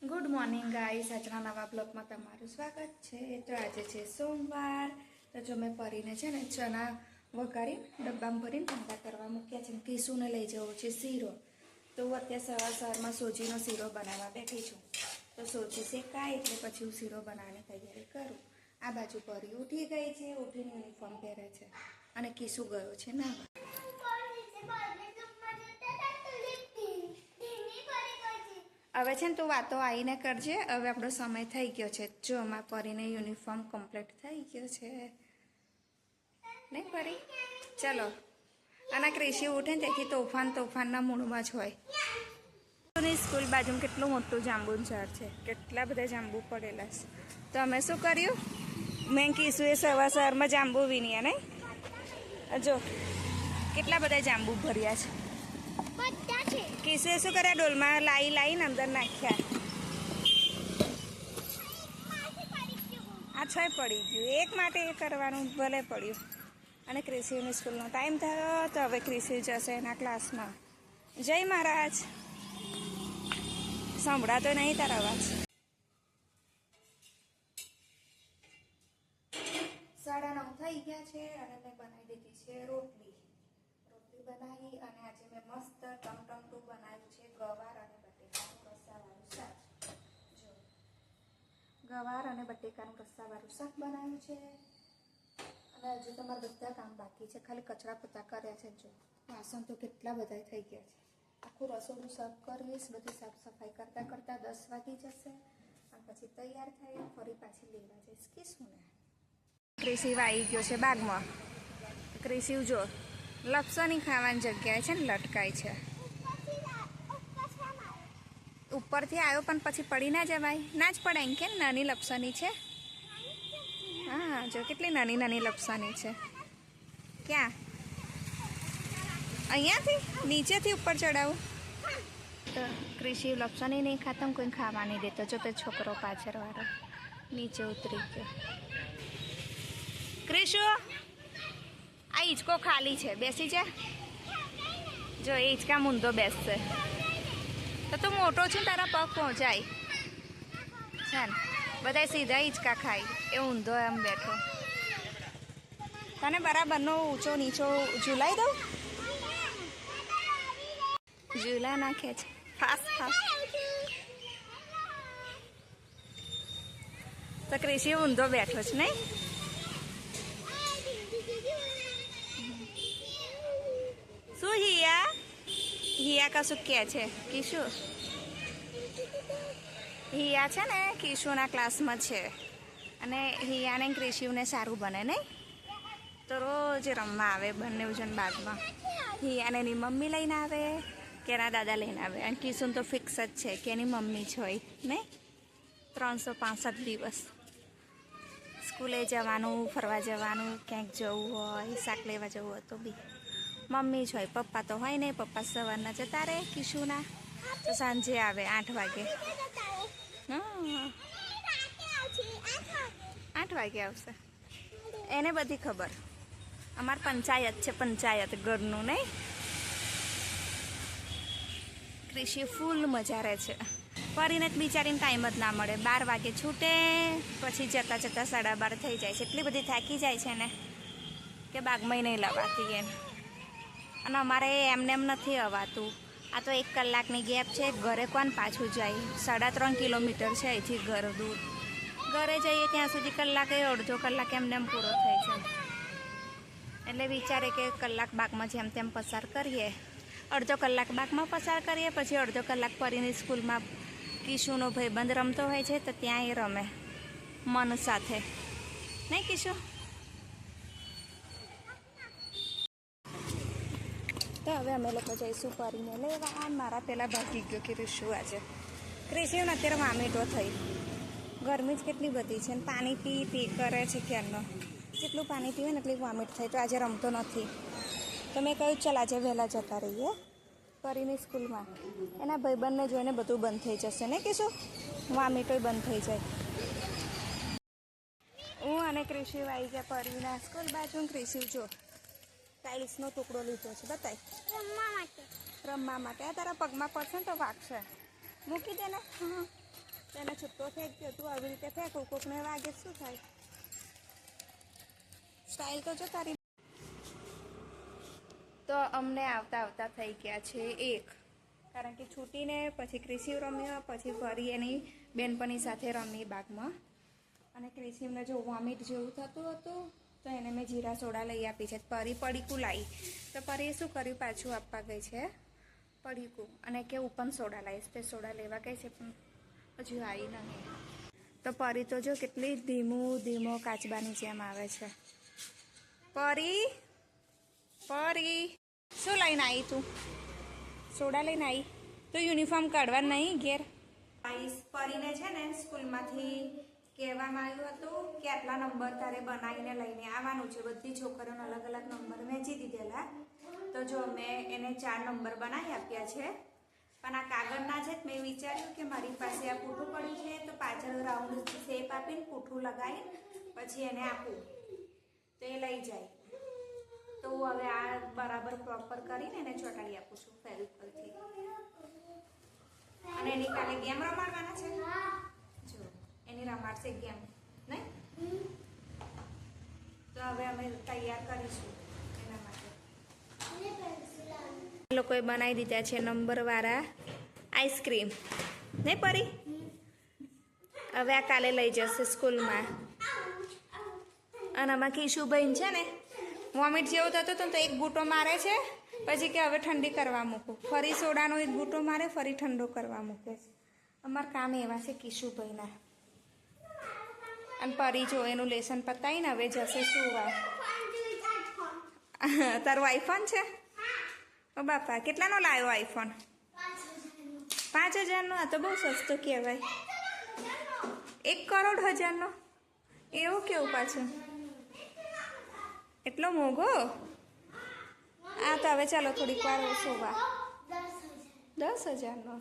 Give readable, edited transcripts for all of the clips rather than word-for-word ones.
Good morning guys, આજના નવા બ્લોગમાં તમારું સ્વાગત છે। તો આજે છે સોમવાર। તો જો મેં પરીને છે ને ચણા વઘારી ડબ્બામાં ભરીને ઠંડા કરવા મૂક્યા છે। કીસુને લઈ જવો છે શીરો। તો હું અત્યારે સવારમાં સોજીનો શીરો બનાવવા બેઠી છું। તો સોજી શેકાય એટલે પછી હું શીરો બનાવવાની તૈયારી કરું। આ બાજુ પરી ઉઠી ગઈ છે, ઉઠીને યુનિફોર્મ પહેરે છે અને કીસુ ગયો છે ના। હવે છે ને તું વાતો આવીને કરજે। હવે આપણો સમય થઈ ગયો છે। જો અમારા પરીને યુનિફોર્મ કમ્પ્લીટ થઈ ગયો છે નહીં પરી? ચલો। અને ક્રિશી ઉઠે ને તેથી તોફાનના મૂડમાં જ હોય। સ્કૂલ બાજુમાં કેટલું મોટું જાંબુનું ઝાડ છે, કેટલા બધા જાંબુ પડેલા છે। તો અમે શું કર્યું, મેં કીધું એ સવારમાં જાંબુ વીણ્યા નહીં। જો કેટલા બધા જાંબુ ભર્યા છે। કિસુએ શું કર્યા, ડોલમાં લાઈને અંદર નાખ્યા। આ છોય પડી ગયું, એક માટે એ કરવાનું ભલે પડ્યું। અને ક્રિશીની સ્કૂલનો ટાઈમ થયો તો હવે ક્રિશી જશે એના ક્લાસમાં। જય મહારાજ। સંભળાતો નહીં તારા અવાજ। 9:30 થઈ ગયા છે અને મેં બનાવી દીધી છે રોટલી બનાવી। અને આજે મેં મસ્ત ટમટમટું બનાવ્યું છે, ગવાર અને બટેકાનું રસાવાળું શાક। જો ગવાર અને બટેકાનું રસાવાળું શાક બનાવ્યું છે। અને હજુ તમારા બધા કામ બાકી છે, ખાલી કચરા પોતા કર્યા છે। જો વાસણ તો કેટલા બધા થઈ ગયા છે। આખું રસોડું સાફ કરીશ, બધી સાફ સફાઈ કરતાં 10 વાગી જશે અને પછી તૈયાર થઈ ફરી પાછી લેવા જઈશ કીસુને। ક્રિશી આવી ગયો છે બાગમાં। ક્રિશી જો લપસણી ખાવાની જગ્યાએ છે ને લટકાય છે। ઉપરથી આવ્યો પણ પછી પડી ના જવાય, ના જ પડે એમ કે નાની લપસણી છે। હા જો કેટલી નાની લપસણી છે। ક્યાં? અહીંયાથી નીચેથી ઉપર ચડાવું તો ક્રિશી લપસણી નહીં ખાતો, કોઈ ખાવા નહીં દેતો। જો તે છોકરો પાછળવાળો નીચે ઉતરી ગયો। ક્રિશુ આ હિંચકો ખાલી છે, બેસી જા। જો એ હિંચકા મૂંધો બેસશે તો તું મોટો છે, તારા પગ પહોંચાય છે ને। બધા સીધા હિંચકા ખાય, એ ઊંધો એમ બેઠો। તને બરાબરનો ઊંચો નીચો ઝૂલાઈ દઉં? ઝૂલા નાખે છે ફાસ્ટ। તો ક્રિશી ઊંધો બેઠો છે નહીં? શું હિયા કશું કહે છે કિશુ? હિયા છે ને કિશુના ક્લાસમાં છે અને હિયાને ક્રિશીને સારું બને નહીં, તો રોજ રમવા આવે બંને જણ બાગમાં। હિયાને એની મમ્મી લઈને આવે કે એના દાદા લઈને આવે, અને કિશુને તો ફિક્સ જ છે કે એની મમ્મી જ હોય નહીં। 365 દિવસ સ્કૂલે જવાનું, ફરવા જવાનું, ક્યાંક જવું હોય, શાક લેવા જવું હોય તો બી મમ્મી જ હોય, પપ્પા તો હોય નહીં। પપ્પા સવારના જતા રહે કિશુના, તો સાંજે આવે 8 વાગે। 8 વાગે આવશે, એને બધી ખબર। અમાર પંચાયત છે, પંચાયત ઘરનું નહીં। ક્રિશી ફૂલ મજા રહે છે। પરીને જ બિચારીને ટાઈમ જ ના મળે, 12 વાગે છૂટે પછી જતાં 12:30 થઈ જાય છે। એટલી બધી થાકી જાય છે ને કે બાગમાંય નહીં લવાતી એમ। અને અમારે એમને એમ નથી અવાતું, આ તો 1 કલાકની ગેપ છે। ઘરે કોણ પાછું જાય? 3.5 કિલોમીટર છે અહીંથી ઘર દૂર। ઘરે જઈએ ત્યાં સુધી કલાકે અડધો કલાક એમને એમ પૂરો થાય છે। એટલે વિચારે કે કલાક બાગમાં જેમ તેમ પસાર કરીએ, અડધો કલાક બાગમાં પસાર કરીએ, પછી અડધો કલાક પરીની સ્કૂલમાં કિશુનો ભાઈબંધ રમતો હોય છે તો ત્યાં એ રમે મન સાથે, નહીં કિશુ? તો હવે અમે લોકો જઈશું પરીને લેવા। મારા પહેલાં ભાગી ગયો ક્રિશુ આજે। ક્રિશુને અત્યારે વામેટો થઈ, ગરમી જ કેટલી બધી છે ને પાણી પી કરે છે ક્યારનો। જેટલું પાણી પીવે ને એટલી વામિટ થાય, તો આજે રમતો નથી। તો મેં કહ્યું ચાલ આજે વહેલા જતા રહીએ પરીની સ્કૂલમાં, એના ભાઈબંધને જોઈને બધું બંધ થઈ જશે ને કિશુ, વામિટોય બંધ થઈ જાય। હું અને ક્રિશી આવી ગયા પરીના સ્કૂલ બાજુ। ક્રિશી જો ટાઇલ્સનો ટુકડો લીધો છે, બતાય રમવા માટે। આ તારા પગમાં પડશે ને તો વાગશે, મૂકી દે ને। એને છૂટો ફેંક ગયો તું આવી રીતે ફેંકું કોકને વાગે શું થાય સ્ટાઇલ તો જો તારી. તો અમને આવતા આવતા થઈ ગયા છે 1 કારણ કે છૂટીને પછી ક્રિશિવ રમ્યો પછી ફરી એની બેનપણી સાથે રમી બાગમાં અને ક્રિશિવને જો વોમિટ જેવું થતું હતું તો એને મેં જીરા સોડા લઈ આપી છે. પરી પડીકું લાવી તો પરીએ શું કર્યું પાછું આપવા ગઈ છે પડીકું અને કે હું પણ સોડા લાવીશ તે સોડા લેવા ગઈ છે પણ હજુ આવી નહીં. તો પરી તો જો કેટલી ધીમો કાચબાની જેમ આવે છે. પરી પરી શું લઈને આવી તું? સોડા લઈને આવી તો યુનિફોર્મ કાઢવા નહીં ઘેર. પરીને છે ને સ્કૂલમાંથી કહેવામાં આવ્યું હતું કે આટલા નંબર તારે બનાવીને લઈને આવવાનું છે. બધી છોકરીઓને અલગ અલગ નંબર વહેંચી દીધેલા. તો જો મેં એને 4 નંબર બનાવી આપ્યા છે પણ આ કાગળના છે મેં વિચાર્યું કે મારી પાસે આ પૂઠું પડ્યું છે તો પાછળ રાઉન્ડ શેપ આપીને પૂઠું લગાવીને પછી એને આપું તો એ લઈ જાય. તો હવે આ બરાબર પ્રોપર કરીને એને ચોંટાડી આપું છું ફેવિકોલથી. અને એની કાલે ગેમ રમાડવાના છે જો એની રમાડશે ગેમ નહીં. તો હવે અમે તૈયાર કરીશું એના માટે. લોકોએ બનાવી દીધા છે નંબરવાળા આઈસ્ક્રીમ નહીં પરી. હવે આ કાલે લઈ જશે સ્કૂલમાં. અને આમાં કિશુભાઈ છે ને વોમિટ જેવું થતું હતું તો એક બૂટો મારે છે પછી કે હવે ઠંડી કરવા મૂકું ફરી સોડાનો એક બૂટો મારે ફરી ઠંડો કરવા મૂકે છે. અમારા કામ એવા છે કિશુભાઈના. અને પરી જો એનું લેસન પતાવીને હવે જશે સુવા. તારું આઈફોન છે? ઓ બાપા કેટલાનો લાવ્યો આઈફોન? 5,000નો. આ તો બહુ સસ્તો કહેવાય. 1 કરોડ 1,000નો એવું કેવું પાછું એટલો મોંઘો? આ તો હવે ચાલો થોડીક વાર સોવા. 10,000નો.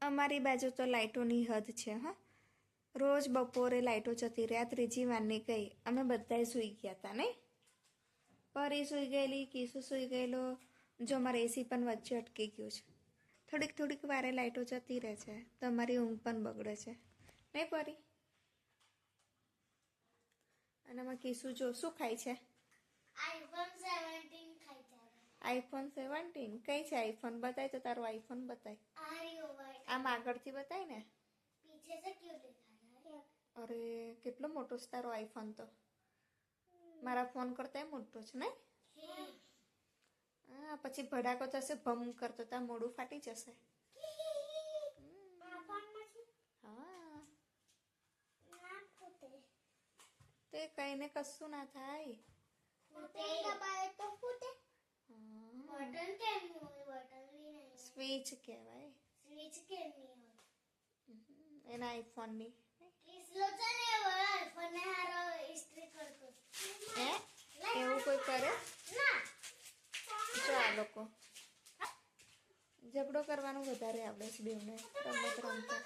અમારી બાજુ તો લાઇટોની હદ છે હા. રોજ બપોરે લાઇટો જતી રહે. આ 3જી વારની ગઈ. અમે બધાએ સૂઈ ગયા હતા નહીં. પરી સૂઈ ગયેલી, કિસુ સૂઈ ગયેલો. જો અમારે એસી પણ વચ્ચે અટકી ગયું છે. થોડીક વારે લાઇટો જતી રહે છે તો અમારી ઊંઘ પણ બગડે છે નહીં પરી. અને આમાં કિસુ જો શું ખાય છે? iPhone 17 ખાઈ છે. iPhone 17 કઈ છે આઈફોન? બતાય તો તારો આઈફોન બતાય. આમ આગળથી બતાય ને. પીછે से क्यों दिखा है? અરે કેટલો મોટો છે તારો આઈફોન તો. મારા ફોન કરતા મોટો છે ને. હા પછી ભડાકો થશે ભમ કરતો તા મોડું ફાટી જશે. હા તે કઈને કશું ના થાય. સ્વિચ કહેવાય. એના આઈફોનની એવું કોઈ કરે? જો આ લોકો ઝઘડો કરવાનું વધારે આવડે છે બેવને રમત રમતા.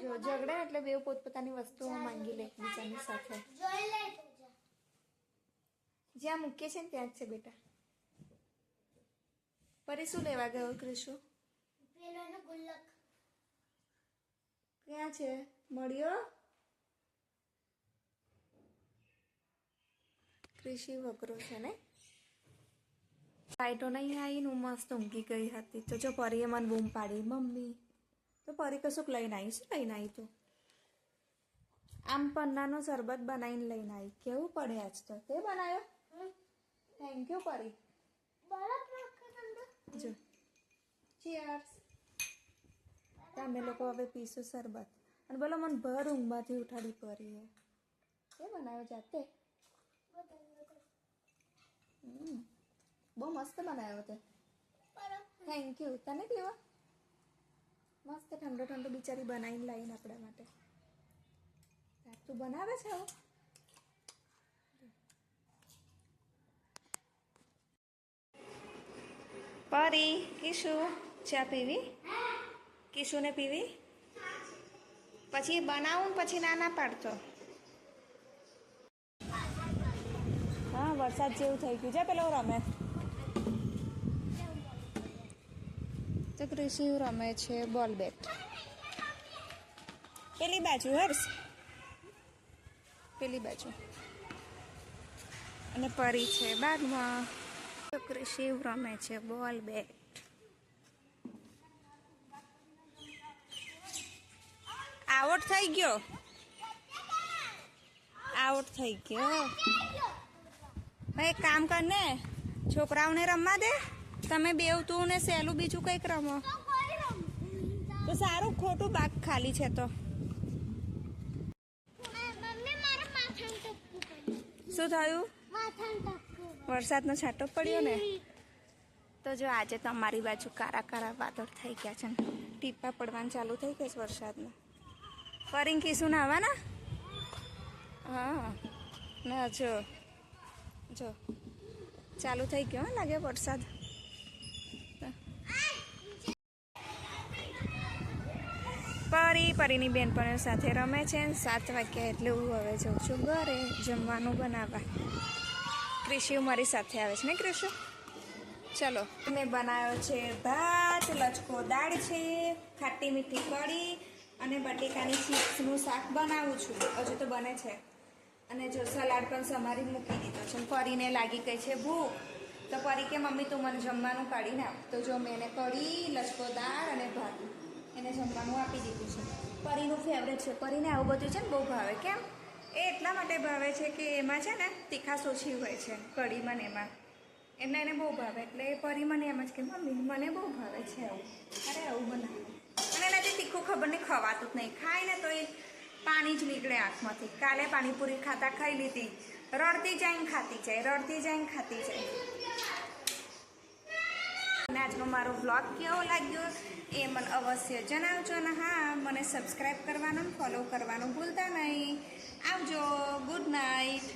જો ઝઘડે એટલે બેવ પોતપોતાની વસ્તુઓ માંગી લે એકબીજાની સાથે. જ્યાં મૂકીએ છે ને ત્યાં જ છે બેટા. પરી શું લેવા ગયો ક્રિશુ? ક્યાં છે? મળ્યો? ક્રિશી વગરો છે ને. લાઈટો નહીં આવીને હું મસ્ત ઊંઘી ગઈ હતી તો જો પરીએ મને બૂમ પાડી મમ્મી. તો પરી કશુંક લઈને આવી. શું લઈને આવી તું? આમ પન્નાનો શરબત બનાવીને લઈને આવી. કેવું પડે આજ તો. તે બનાવ્યો? થેન્ક યુ પરી. જો ચીયર્સ. તમે લોકો હવે પીશું શરબત. અને બોલો મને ભર ઊંઘમાંથી ઉઠાડી પરી. એ બનાવ્યો જાતે? બહુ મસ્ત બનાવ્યો તે. Thank you. તને પીવા? મસ્ત ઠંડો બિચારી બનાવીને લાવીને આપણા માટે. તું બનાવે છે હવે? પરી કિશુ ચા પીવી? કિશુને પીવી? પછી બનાવું પછી ના પાડતો. હા વરસાદ જેવું થઈ ગયું છે પેલો રમે તો કૃષિ રમે છે બોલ બેટ પેલી બાજુ હર્ષ પેલી બાજુ અને પરી છે બાગમાં તો કૃષિ રમે છે બોલ બેટ આઉટ થઈ ગયો આઉટ થઈ ગયો એક કામ કર ને છોકરાઓને રમવા દે તમે બેવ તું ને સહેલું બીજું કંઈક રમો તો સારું ખોટું બાગ ખાલી છે તો મમ્મી મારા માથાને ટપકું પડ્યું શું થયું માથાને ટપકું વરસાદનો છાંટો પડ્યો ને તો જો આજે તમારી બાજુ કારા કારા વાદળ થઈ ગયા છે ને ટીપા પડવાનું ચાલુ થઈ ગયા છે વરસાદનું પરિંકી શું નાવાના હા ના જો જો ચાલુ થઈ ગયો હો લાગે વરસાદ પરીની બેનપણીઓ સાથે રમે છે 7 વાગ્યા એટલે હું હવે જાઉં છું ઘરે જમવાનું બનાવવા કૃષિ મારી સાથે આવે છે ને કૃષિ ચલો મેં બનાવ્યો છે ભાત લચકો દાળ છે ખાટી મીઠી કઢી અને બટેકાની ચિપ્સનું શાક બનાવું છું હજુ તો બને છે અને જો સલાડ પણ સમારી મૂકી દીધો છે પરીને લાગી ગઈ છે ભૂખ તો પરી કે મમ્મી તું મને જમવાનું કાઢી નાખ તો જો મેં એને કઢી લચકો દાળ અને ભાત એને જમવાનું આપી દીધું છે પરીનું ફેવરેટ છે પરીને આવું બધું છે ને બહુ ભાવે કેમ એ એટલા માટે ભાવે છે કે એમાં છે ને તીખાશ ઓછી હોય છે કઢીમાં ને એમાં એટલે એને બહુ ભાવે એટલે પરી મને એમ જ કે મમ્મી મને બહુ ભાવે છે આવું અરે આવું બનાવે અને એનાથી તીખું ખબર નહીં ખવાતું જ નહીં ખાય ને તો એ પાણી જ નીકળે આંખમાંથી કાલે પાણીપુરી ખાતા ખાઈ લીધી રડતી જાય ખાતી જાય રડતી જાય ખાતી જાય અને આજનો મારો વ્લોગ કેવો લાગ્યો એ મને અવશ્ય જણાવજો અને હા મને સબસ્ક્રાઈબ કરવાનું ફોલો કરવાનું ભૂલતા નહીં આવજો ગુડ નાઇટ